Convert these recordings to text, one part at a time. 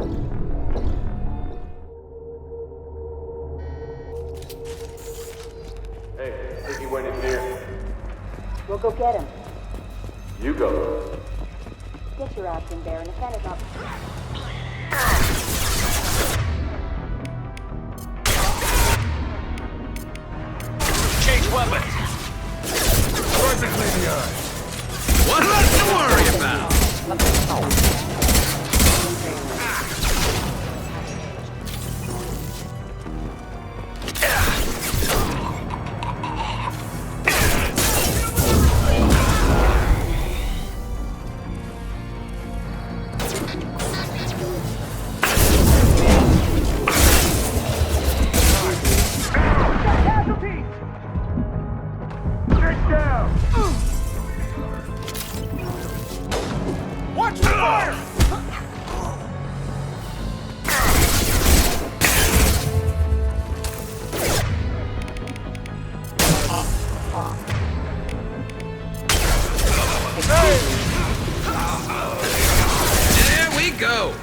Hey, I think he went in here. We'll go get him. You go. Get your ass in there, and if that is not... Change weapons! Perfectly the eye. What left to worry about? Get down! Watch the fire! There we go!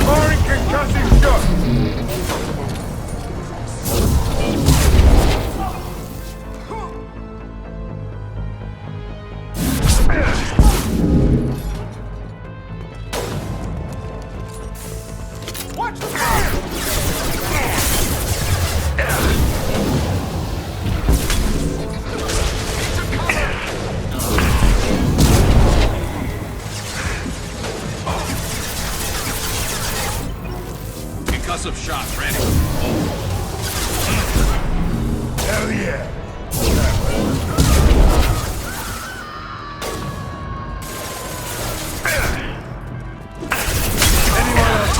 Firing concussive shot! Watch the fire! Concussive shot ready. Hell yeah! Anyone else?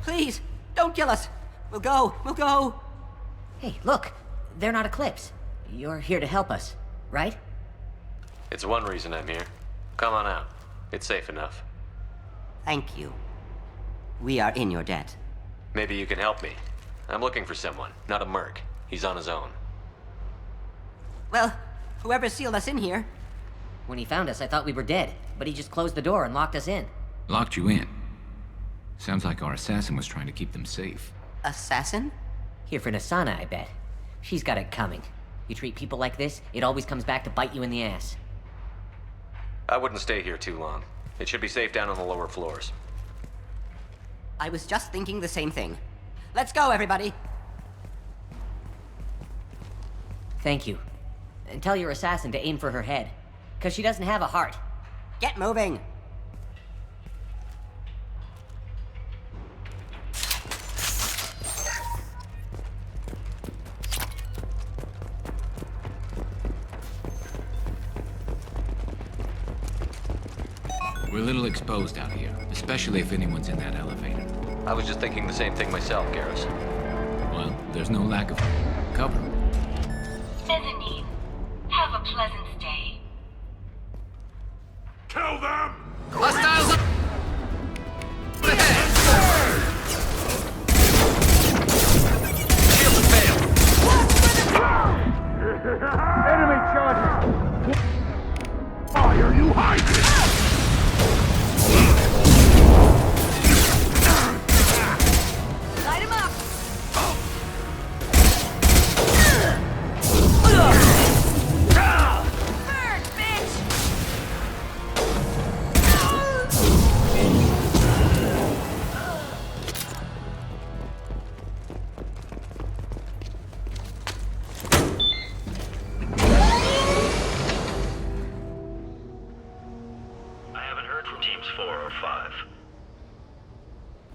Please, don't kill us. We'll go. We'll go. Hey, look! They're not Eclipse. You're here to help us, right? It's one reason I'm here. Come on out. It's safe enough. Thank you. We are in your debt. Maybe you can help me. I'm looking for someone, not a merc. He's on his own. Well, whoever sealed us in here. When he found us, I thought we were dead, but he just closed the door and locked us in. Locked you in. Sounds like our assassin was trying to keep them safe. Assassin? Here for Nasana, I bet. She's got it coming. You treat people like this, it always comes back to bite you in the ass. I wouldn't stay here too long. It should be safe down on the lower floors. I was just thinking the same thing. Let's go, everybody. Thank you. And tell your assassin to aim for her head. 'Cause she doesn't have a heart. Get moving. We're a little exposed out here, especially if anyone's in that elevator. I was just thinking the same thing myself, Garrus. Well, there's no lack of cover. Mezzanine. Have a pleasant stay. Kill them! Hostiles up ahead! Shields failed! Enemy charges! Why are you hiding?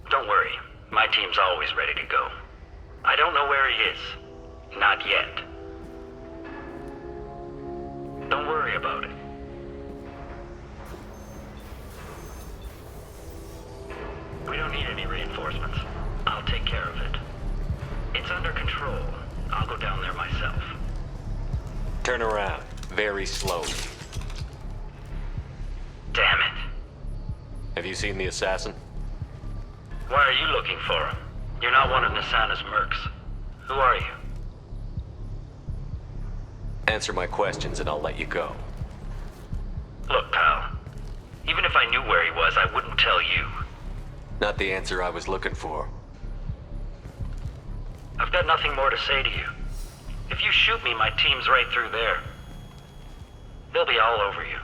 Don't worry. My team's always ready to go. I don't know where he is. Not yet. Don't worry about it. We don't need any reinforcements. I'll take care of it. It's under control. I'll go down there myself. Turn around. Very slowly. Damn it. Have you seen the assassin? Why are you looking for him? You're not one of Nasana's mercs. Who are you? Answer my questions and I'll let you go. Look, pal. Even if I knew where he was, I wouldn't tell you. Not the answer I was looking for. I've got nothing more to say to you. If you shoot me, my team's right through there. They'll be all over you.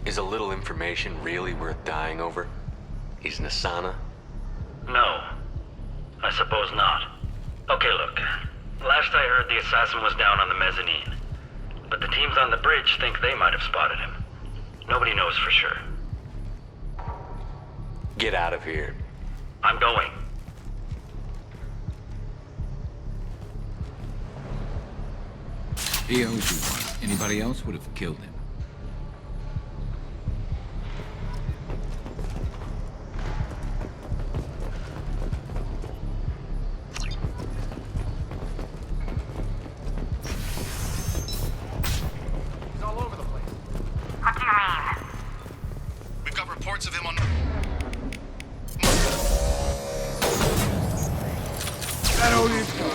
Is a little information really worth dying over? He's Nasana? No. I suppose not. Okay, look. Last I heard, the assassin was down on the mezzanine. But the teams on the bridge think they might have spotted him. Nobody knows for sure. Get out of here. I'm going. He owes you one. Anybody else would have killed him. He's all over the place. What do you mean? We've got reports of him on... That only is good.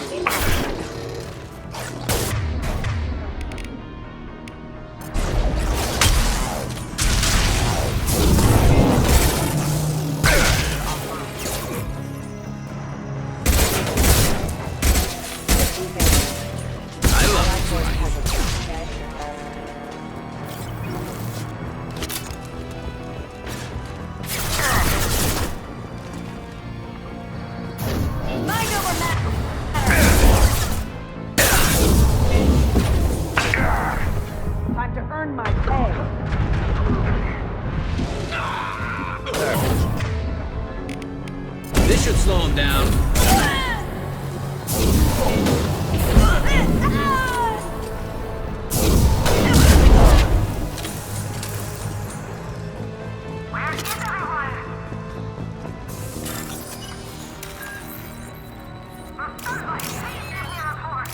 Time to earn my pay. This should slow him down. Where is everyone? Assembly, please give me a report.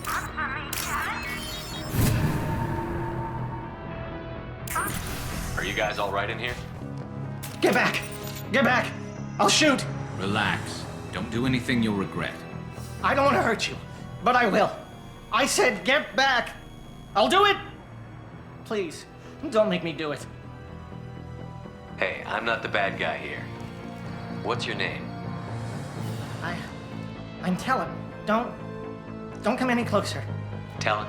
Answer me, damn it. Are you guys all right in here? Get back! Get back! I'll shoot! Relax. Don't do anything you'll regret. I don't want to hurt you, but I will. I said get back! I'll do it! Please, don't make me do it. Hey, I'm not the bad guy here. What's your name? I'm Talon. Don't come any closer. Talon.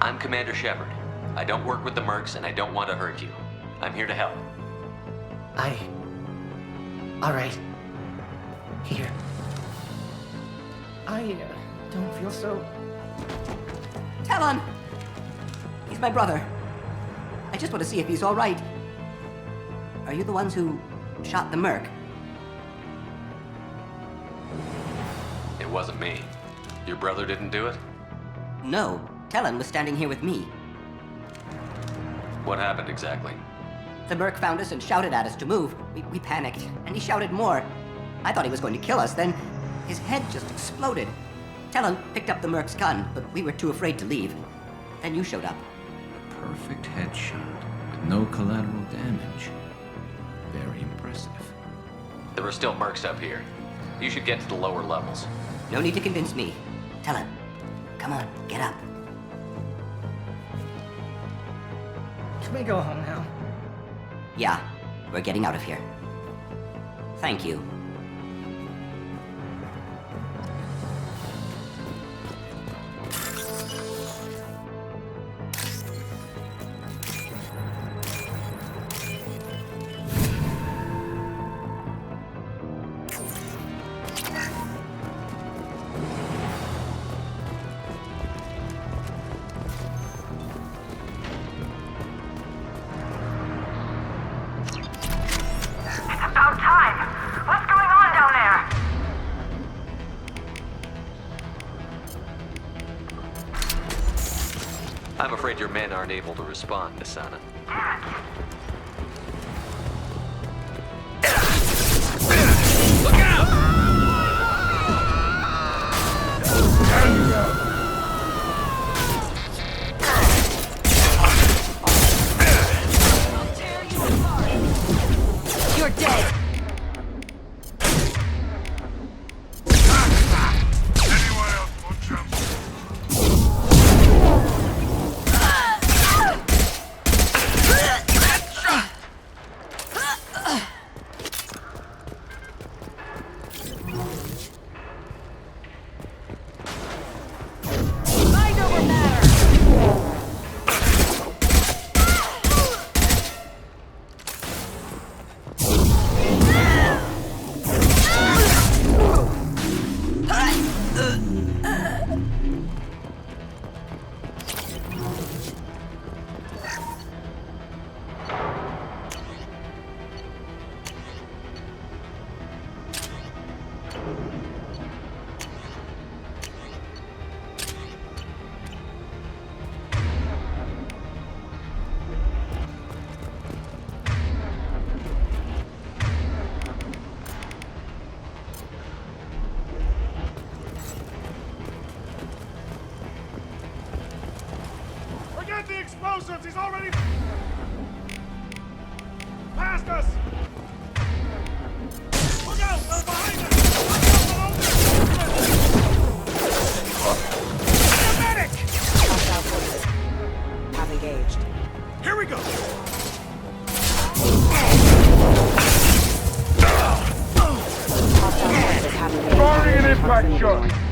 I'm Commander Shepard. I don't work with the mercs and I don't want to hurt you. I'm here to help. All right. Here. I don't feel so... Talon! He's my brother. I just want to see if he's all right. Are you the ones who shot the merc? It wasn't me. Your brother didn't do it? No, Talon was standing here with me. What happened exactly? The merc found us and shouted at us to move. We panicked, and he shouted more. I thought he was going to kill us, then his head just exploded. Talon picked up the merc's gun, but we were too afraid to leave. Then you showed up. Perfect headshot with no collateral damage. Very impressive. There are still mercs up here. You should get to the lower levels. No need to convince me. Talon, come on, get up. Can we go home now? Yeah, we're getting out of here. Thank you. I'm afraid your men aren't able to respond, Asana. Look out! You're dead! Anyone else want jump? Mind over matter! Forget the explosives! He's already past us! Look out! They're behind us! Medic! Have engaged. Here we go! Hostile forces have engaged. Firing an impact shot!